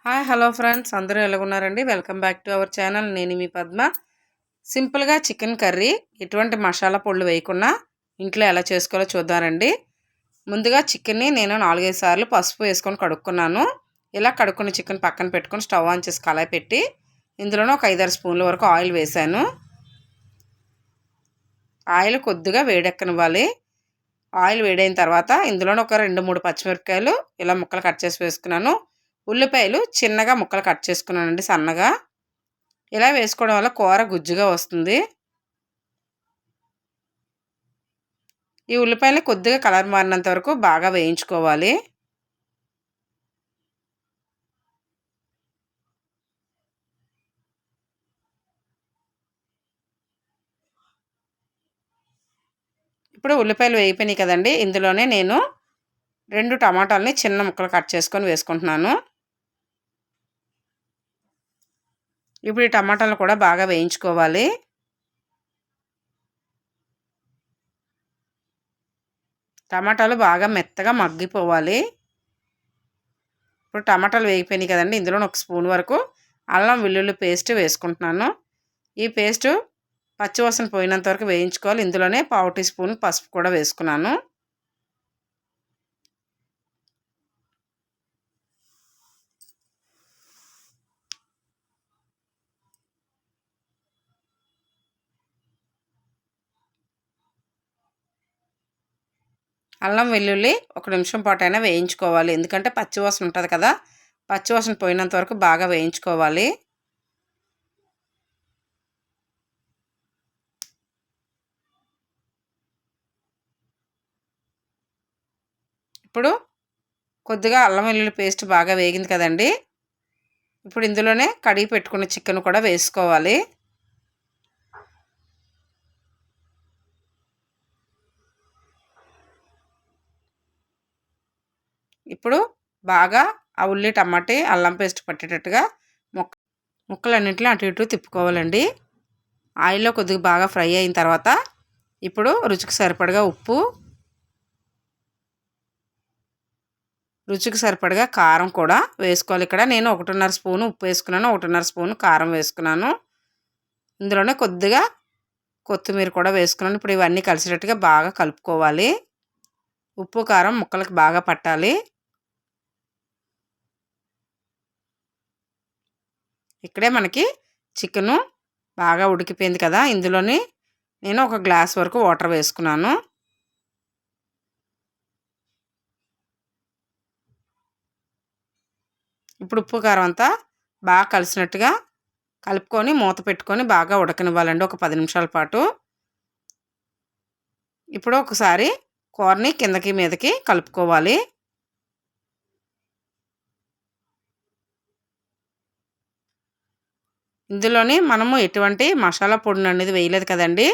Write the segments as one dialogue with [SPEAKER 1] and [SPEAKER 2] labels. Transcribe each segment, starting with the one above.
[SPEAKER 1] Hello friends, అందరూ ఎలాగున్నారండి? Welcome back to our channel. నేను మీ పద్మ. సింపుల్గా చికెన్ కర్రీ ఎటువంటి మసాలా పొడులు వేయకుండా ఇంట్లో ఎలా చేసుకోవాలో చూద్దామండి. ముందుగా చికెన్ని నేను 4-5 సార్లు పసుపు వేసుకొని కడుక్కున్నాను. ఇలా కడుక్కున్న చికెన్ పక్కన పెట్టుకొని స్టవ్ ఆన్ చేసి కళాయి పెట్టి ఇందులోనే ఒక 5-6 స్పూన్ల వరకు ఆయిల్ వేసాను. ఆయిల్ కొద్దిగా వేడెక్కనివ్వాలి. ఆయిల్ వేడైన తర్వాత ఇందులోనే ఒక 2-3 పచ్చిమిరపకాయలు ఇలా ముక్కలు కట్ చేసి వేసుకున్నాను. ఉల్లిపాయలు చిన్నగా ముక్కలు కట్ చేసుకున్నానండి సన్నగా. ఇలా వేసుకోవడం వల్ల కూర గుజ్జుగా వస్తుంది. ఈ ఉల్లిపాయలు కొద్దిగా కలర్ మారినంత వరకు బాగా వేయించుకోవాలి. ఇప్పుడు ఉల్లిపాయలు వేగిపోయినాయి కదండి, ఇందులోనే నేను 2 టమాటాలని చిన్న ముక్కలు కట్ చేసుకొని వేసుకుంటున్నాను. ఇప్పుడు ఈ టమాటాలను కూడా బాగా వేయించుకోవాలి. టమాటాలు బాగా మెత్తగా మగ్గిపోవాలి. ఇప్పుడు టమాటాలు వేగిపోయినాయి కదండి, ఇందులో 1 స్పూన్ వరకు అల్లం వెల్లుల్లి పేస్ట్ వేసుకుంటున్నాను. ఈ పేస్ట్ పచ్చివాసన పోయినంత వరకు వేయించుకోవాలి. ఇందులోనే 1/4 టీ స్పూన్ పసుపు కూడా వేసుకున్నాను. అల్లం వెల్లుల్లి 1 నిమిషం పాటైనా వేయించుకోవాలి. ఎందుకంటే పచ్చివాసన ఉంటుంది కదా, పచ్చివాసన పోయినంత వరకు బాగా వేయించుకోవాలి. ఇప్పుడు కొద్దిగా అల్లం వెల్లుల్లి పేస్ట్ బాగా వేగింది కదండి, ఇప్పుడు ఇందులోనే కడిగి పెట్టుకున్న చికెన్ కూడా వేసుకోవాలి. ఇప్పుడు బాగా ఆ ఉల్లి టమాటీ అల్లం పేస్ట్ పట్టేటట్టుగా ముక్కలన్నింటిలో అటు ఇటు తిప్పుకోవాలండి. ఆయిల్లో కొద్దిగా బాగా ఫ్రై అయిన తర్వాత ఇప్పుడు రుచికి సరిపడగా ఉప్పు, రుచికి సరిపడగా కారం కూడా వేసుకోవాలి. ఇక్కడ నేను 1.5 స్పూను ఉప్పు వేసుకున్నాను, 1.5 స్పూను కారం వేసుకున్నాను. ఇందులోనే కొద్దిగా కొత్తిమీర కూడా వేసుకున్నాను. ఇప్పుడు ఇవన్నీ కలిసేటట్టుగా బాగా కలుపుకోవాలి. ఉప్పు కారం ముక్కలకు బాగా పట్టాలి. ఇక్కడే మనకి చికెను బాగా ఉడికిపోయింది కదా, ఇందులోని నేను 1 గ్లాస్ వరకు వాటర్ వేసుకున్నాను. ఇప్పుడు ఉప్పు కారం అంతా బాగా కలిసినట్టుగా కలుపుకొని మూత పెట్టుకొని బాగా ఉడకనివ్వాలండి ఒక 10 నిమిషాల పాటు. ఇప్పుడు ఒకసారి కూరని కిందకి మీదకి కలుపుకోవాలి. ఇందులోని మనము ఎటువంటి మసాలా పొడిని అనేది వేయలేదు కదండి.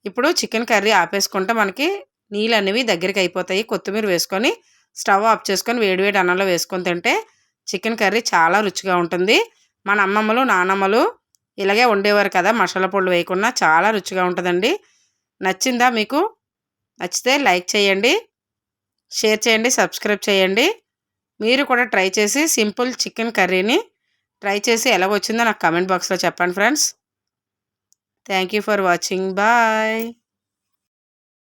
[SPEAKER 1] ఇప్పుడు చికెన్ కర్రీ ఆపేసుకుంటే మనకి నీళ్ళు అనేవి దగ్గరికి అయిపోతాయి. కొత్తిమీర వేసుకొని స్టవ్ ఆఫ్ చేసుకొని వేడివేడి అన్నంలో వేసుకొని తింటే చికెన్ కర్రీ చాలా రుచిగా ఉంటుంది. మన అమ్మమ్మలు నానమ్మలు ఇలాగే వండేవారు కదా, మసాలా పొడులు వేయకుండా. చాలా రుచిగా ఉంటుందండి. నచ్చిందా మీకు? నచ్చితే లైక్ చేయండి, షేర్ చేయండి, సబ్స్క్రైబ్ చేయండి. మీరు కూడా ట్రై చేసి సింపుల్ చికెన్ కర్రీని ట్రై చేసి ఎలాగొచ్చిందో నాకు కామెంట్ బాక్స్లో చెప్పండి friends. Thank you for watching. Bye.